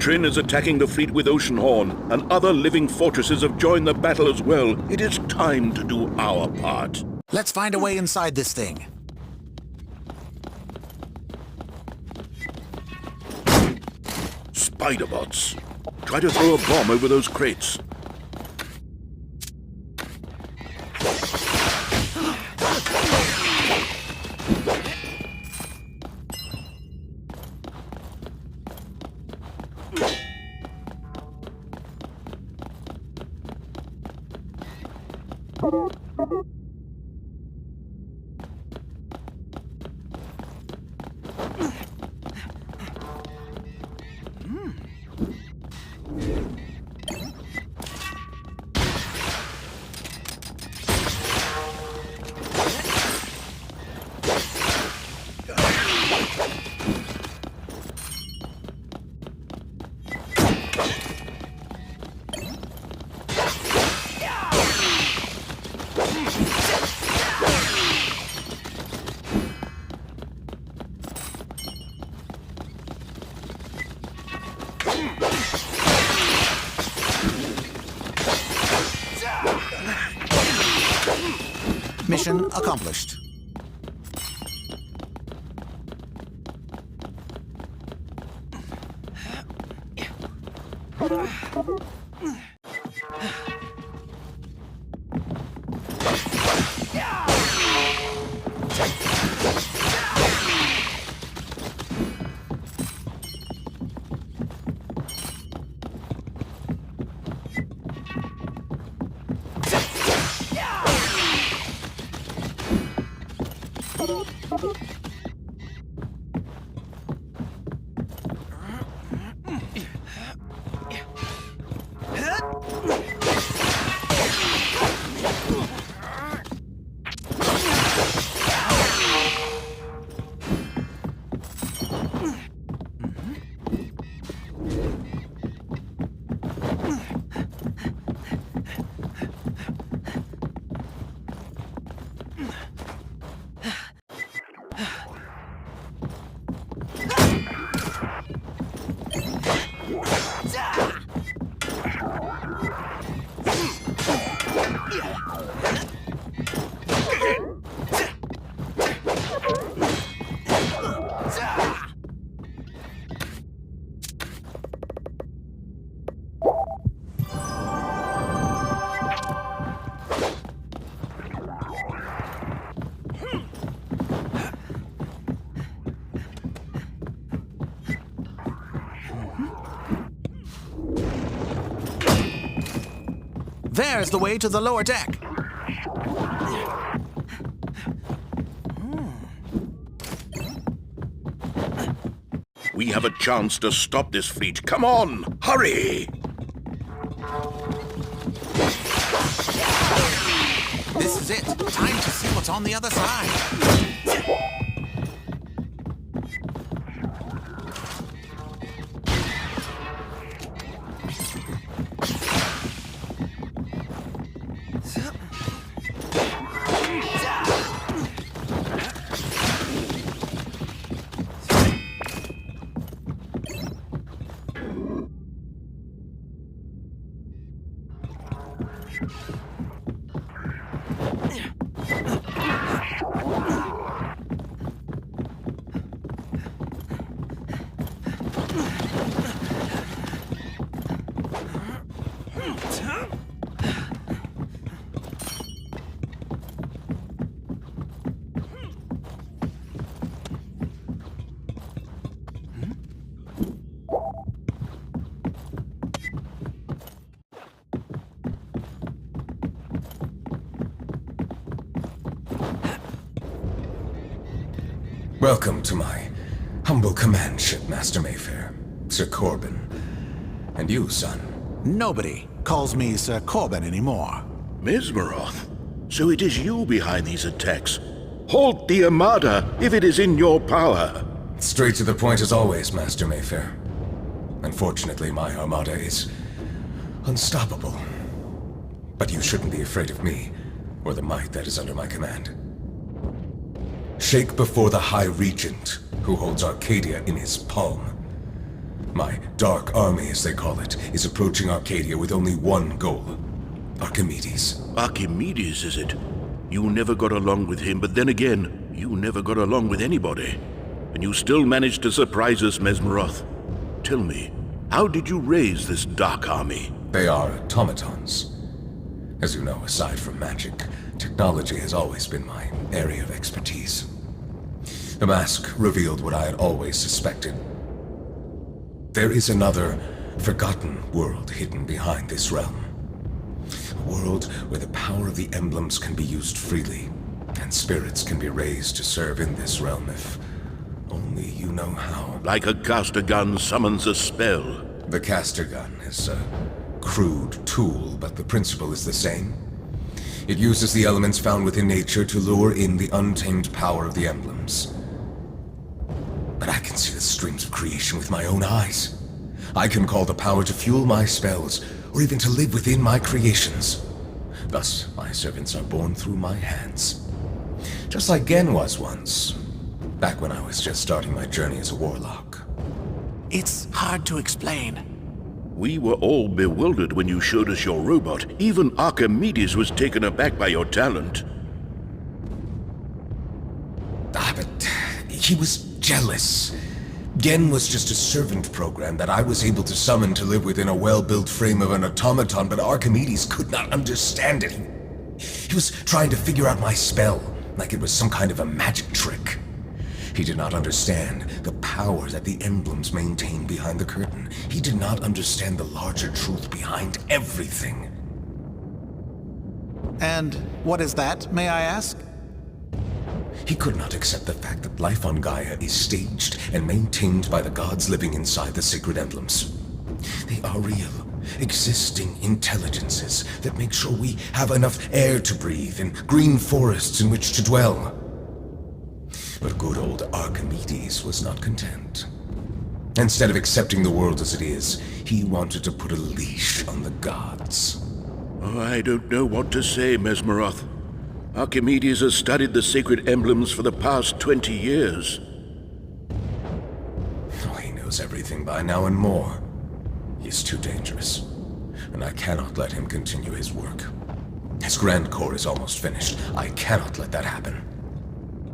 Trin is attacking the fleet with Oceanhorn, and other living fortresses have joined the battle as well. It is time to do our part. Let's find a way inside this thing. Spider-bots. Try to throw a bomb over those crates. Mission accomplished. There's the way to the lower deck. We have a chance to stop this fleet. Come on, hurry! This is it. Time to see what's on the other side. Welcome to my humble command ship, Master Mayfair, Sir Corbin. And you, son. Nobody calls me Sir Corbin anymore. Mesmeroth, so it is you behind these attacks. Halt the Armada if it is in your power. Straight to the point as always, Master Mayfair. Unfortunately, my Armada is unstoppable. But you shouldn't be afraid of me, or the might that is under my command. Shake before the High Regent, who holds Arcadia in his palm. My Dark Army, as they call it, is approaching Arcadia with only one goal. Archimedes. Archimedes, is it? You never got along with him, but then again, you never got along with anybody. And you still managed to surprise us, Mesmeroth. Tell me, how did you raise this Dark Army? They are automatons. As you know, aside from magic, technology has always been my area of expertise. The mask revealed what I had always suspected. There is another, forgotten world hidden behind this realm. A world where the power of the emblems can be used freely, and spirits can be raised to serve in this realm if only you know how. Like a caster gun summons a spell. The caster gun is a crude tool, but the principle is the same. It uses the elements found within nature to lure in the untamed power of the emblems. But I can see the streams of creation with my own eyes. I can call the power to fuel my spells, or even to live within my creations. Thus, my servants are born through my hands. Just like Gen was once, back when I was just starting my journey as a warlock. It's hard to explain. We were all bewildered when you showed us your robot. Even Archimedes was taken aback by your talent. But he was jealous. Gen was just a servant program that I was able to summon to live within a well-built frame of an automaton, but Archimedes could not understand it. He was trying to figure out my spell, like it was some kind of a magic trick. He did not understand the power that the emblems maintain behind the curtain. He did not understand the larger truth behind everything. And what is that, may I ask? He could not accept the fact that life on Gaia is staged and maintained by the gods living inside the sacred emblems. They are real, existing intelligences that make sure we have enough air to breathe and green forests in which to dwell. But good old Archimedes was not content. Instead of accepting the world as it is, he wanted to put a leash on the gods. Oh, I don't know what to say, Mesmeroth. Archimedes has studied the sacred emblems for the past 20 years. Oh, he knows everything by now and more. He is too dangerous, and I cannot let him continue his work. His Grand Core is almost finished. I cannot let that happen.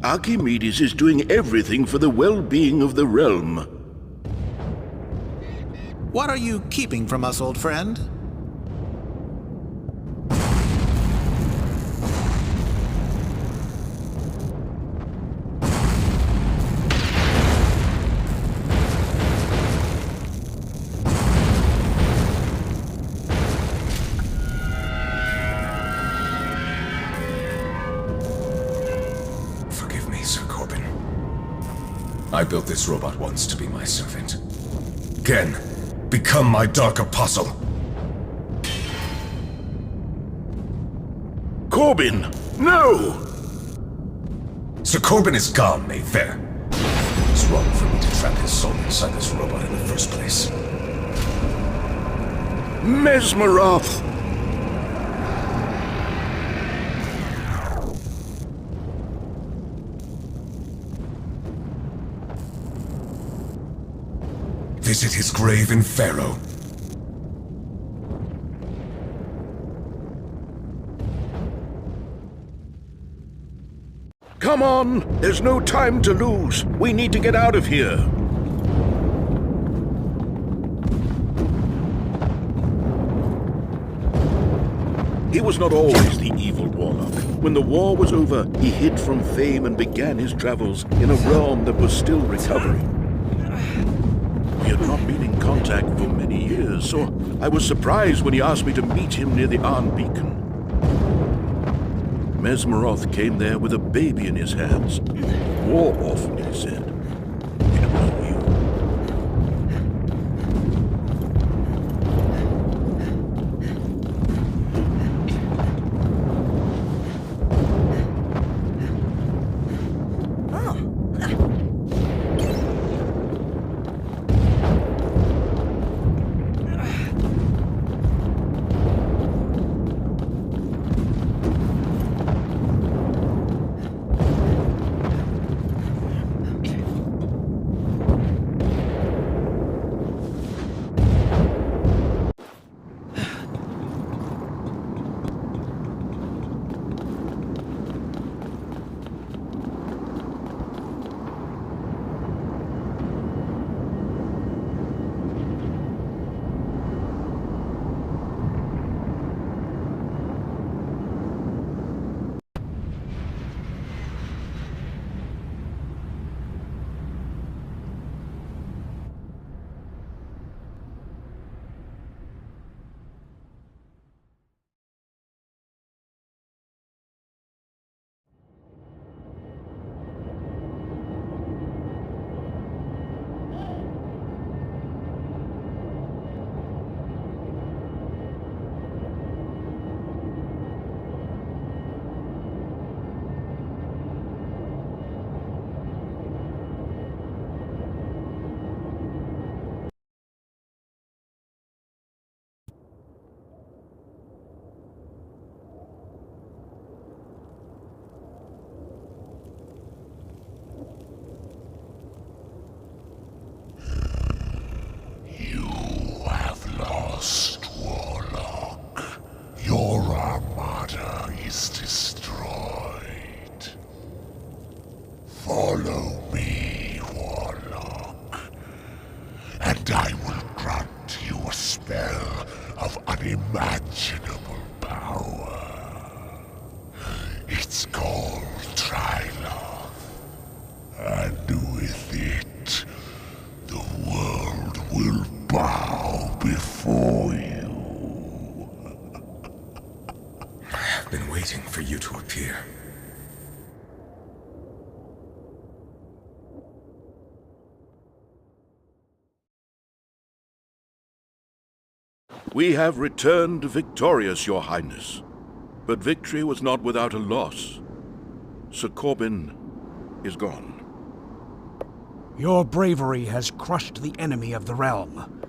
Archimedes is doing everything for the well-being of the realm. What are you keeping from us, old friend? I built this robot once to be my servant. Gen, become my Dark Apostle! Corbin! No! Sir Corbin is gone, Mayfair. It's wrong for me to trap his soul inside this robot in the first place. Mesmeroth! Visit his grave in Pharaoh. Come on! There's no time to lose. We need to get out of here. He was not always the evil warlock. When the war was over, he hid from fame and began his travels in a realm that was still recovering. We had not been in contact for many years, so I was surprised when he asked me to meet him near the Arn Beacon. Mesmeroth came there with a baby in his hands. War orphan, he said. It was you. unimaginable power. It's called Trilon. And with it, the world will bow before you. I've been waiting for you to appear. We have returned victorious, Your Highness. But victory was not without a loss. Sir Corbin is gone. Your bravery has crushed the enemy of the realm.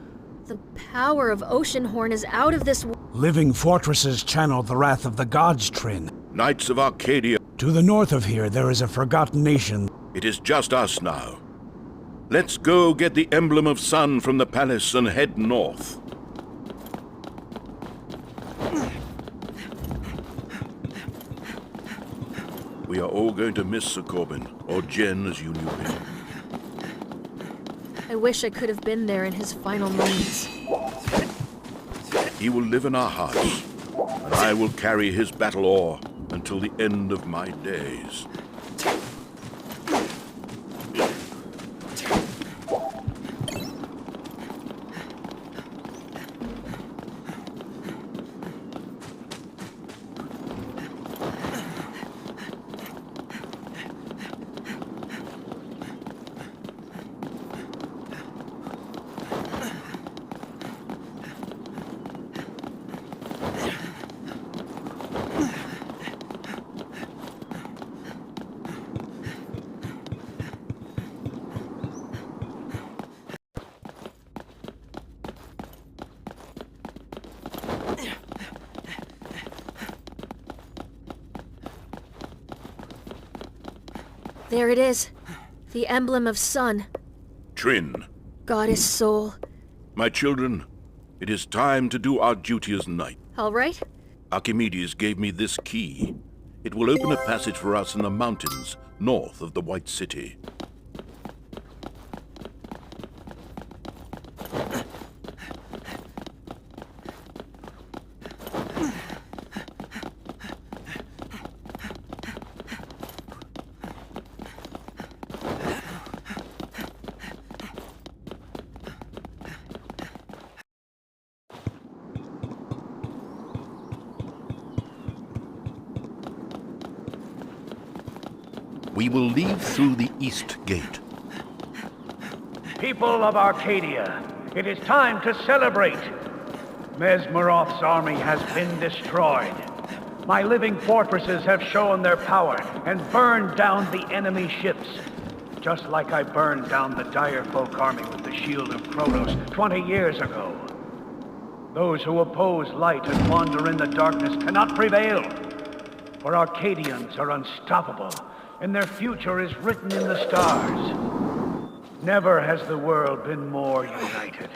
The power of Oceanhorn is out of this world. Living fortresses channel the wrath of the gods, Trin. Knights of Arcadia, To the north of here, there is a forgotten nation. it is just us now. Let's go get the emblem of sun from the palace and head north. We are all going to miss Sir Corbin, or Jen as you knew him. I wish I could have been there in his final moments. He will live in our hearts, and I will carry his battle oar until the end of my days. There it is. The emblem of sun. Trin, Goddess soul. my children, it is time to do our duty as knight. All right? Archimedes gave me this key. It will open a passage for us in the mountains north of the White City. We will leave through the east gate. People of Arcadia, it is time to celebrate. Mesmeroth's army has been destroyed. My living fortresses have shown their power and burned down the enemy ships. Just like I burned down the dire folk army with the shield of Kronos 20 years ago. Those who oppose light and wander in the darkness cannot prevail. For Arcadians are unstoppable, and their future is written in the stars. Never has the world been more united.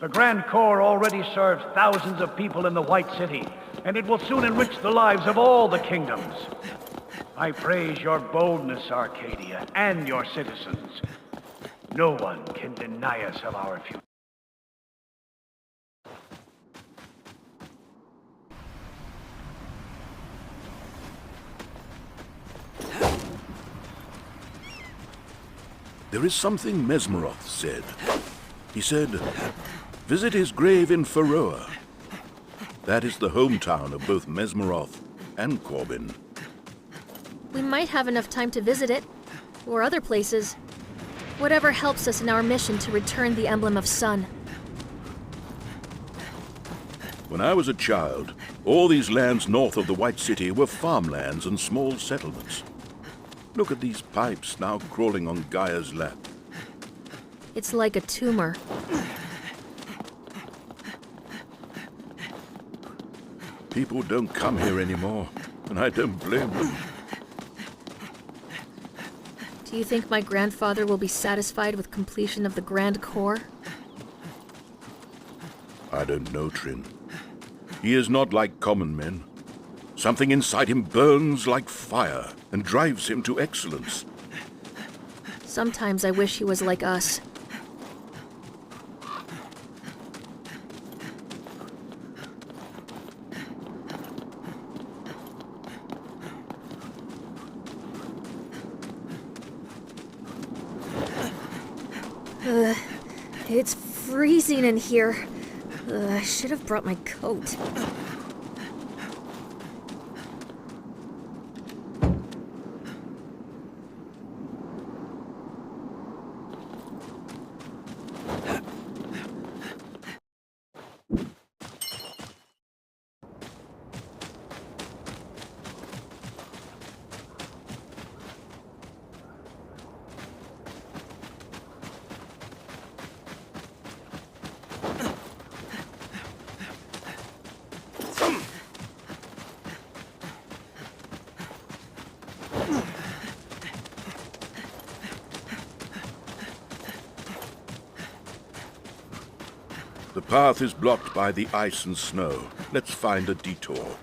The Grand Corps already serves thousands of people in the White City, and it will soon enrich the lives of all the kingdoms. I praise your boldness, Arcadia, and your citizens. No one can deny us of our future. There is something Mesmeroth said. He said, visit his grave in Faroa. That is the hometown of both Mesmeroth and Corbin. We might have enough time to visit it, or other places. Whatever helps us in our mission to return the emblem of sun. When I was a child, all these lands north of the White City were farmlands and small settlements. Look at these pipes now crawling on Gaia's lap. It's like a tumor. People don't come here anymore, and I don't blame them. Do you think my grandfather will be satisfied with completion of the Grand Corps? I don't know, Trin. He is not like common men. Something inside him burns like fire and drives him to excellence. Sometimes I wish he was like us. It's freezing in here. I should have brought my coat. The path is blocked by the ice and snow. Let's find a detour.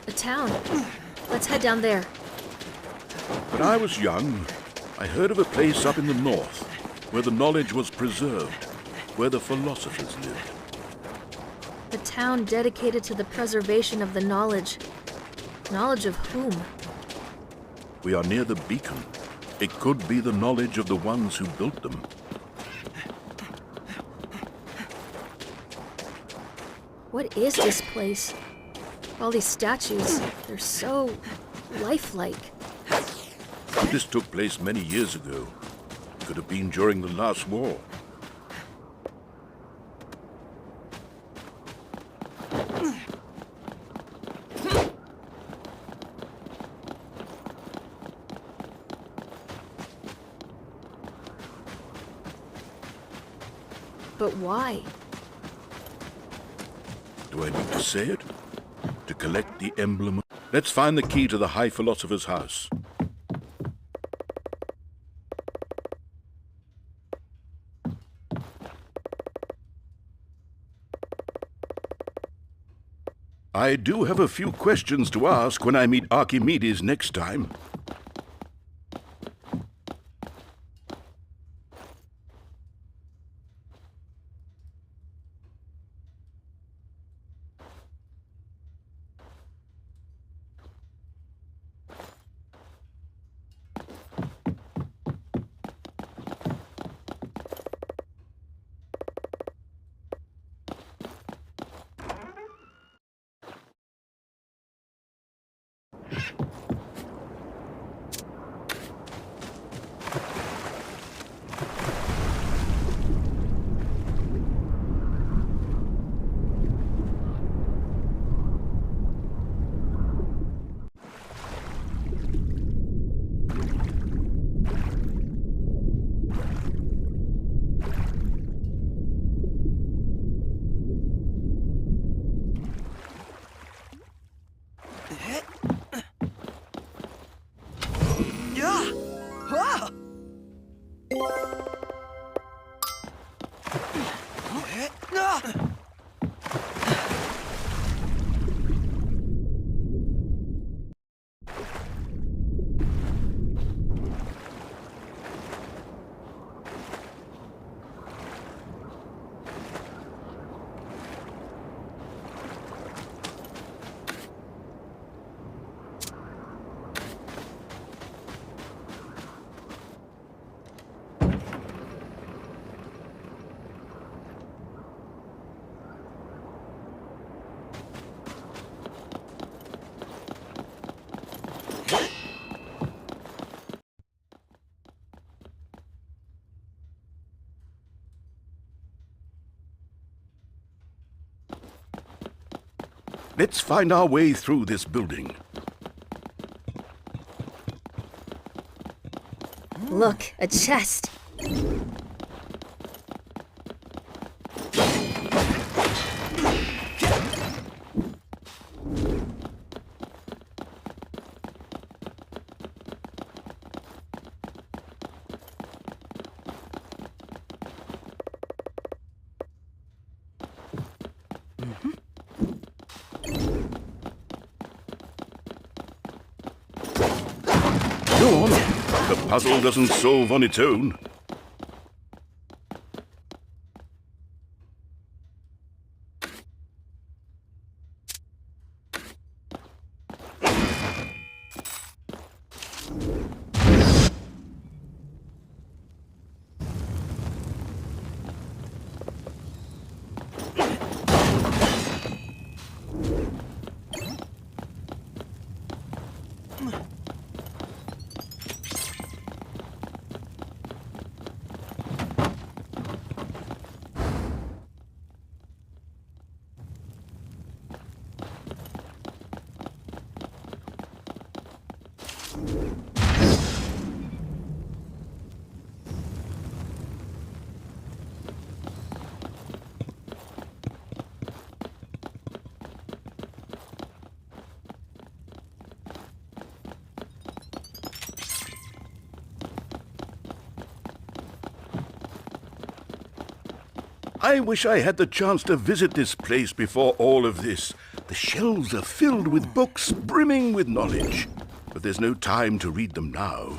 A town. Let's head down there. When I was young, I heard of a place up in the north where the knowledge was preserved, where the philosophers lived. A town dedicated to the preservation of the knowledge. Knowledge of whom? We are near the beacon. It could be the knowledge of the ones who built them. What is this place? All these statues, they're so lifelike. This took place many years ago. Could have been during the last war. But why? Do I need to say it? To collect the emblem? Let's find the key to the High Philosopher's house. I do have a few questions to ask when I meet Archimedes next time. Let's find our way through this building. Look, a chest. Go on. The puzzle doesn't solve on its own. I wish I had the chance to visit this place before all of this. The shelves are filled with books, brimming with knowledge. But there's no time to read them now.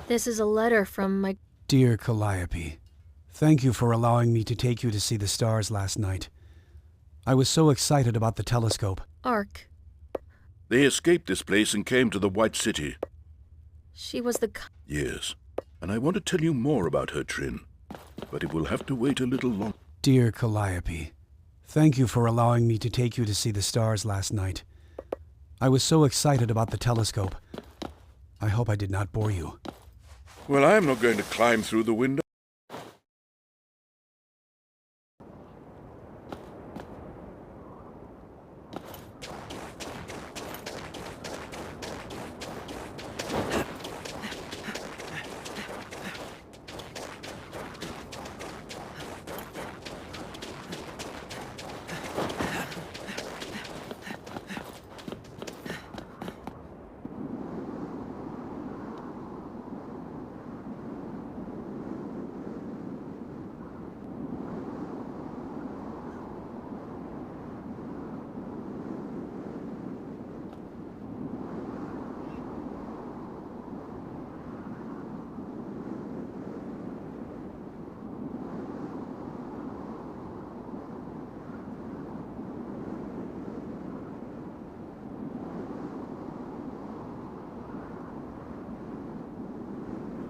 This is a letter from my... Dear Calliope, thank you for allowing me to take you to see the stars last night. I was so excited about the telescope. Ark. They escaped this place and came to the White City. She was the... Yes, and I want to tell you more about her, Trin. But it will have to wait a little longer. Dear Calliope, thank you for allowing me to take you to see the stars last night. I was so excited about the telescope. I hope I did not bore you. Well, I'm not going to climb through the window.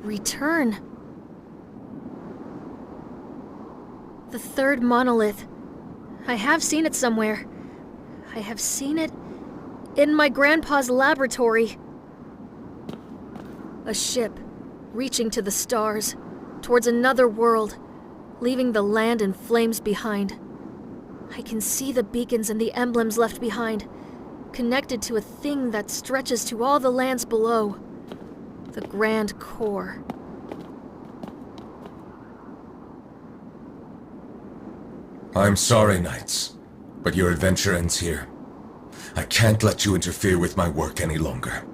return. The third monolith. I have seen it somewhere. I have seen it in my grandpa's laboratory. A ship, reaching to the stars, towards another world, leaving the land in flames behind. I can see the beacons and the emblems left behind, connected to a thing that stretches to all the lands below. The Grand Core. I'm sorry, Knights, but your adventure ends here. I can't let you interfere with my work any longer.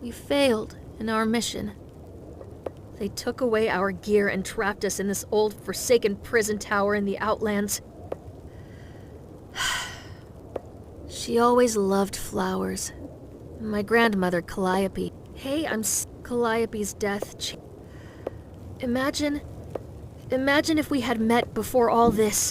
We failed in our mission. They took away our gear and trapped us in this old, forsaken prison tower in the Outlands. She always loved flowers. My grandmother, Calliope. Hey, Calliope's death. Imagine if we had met before all this.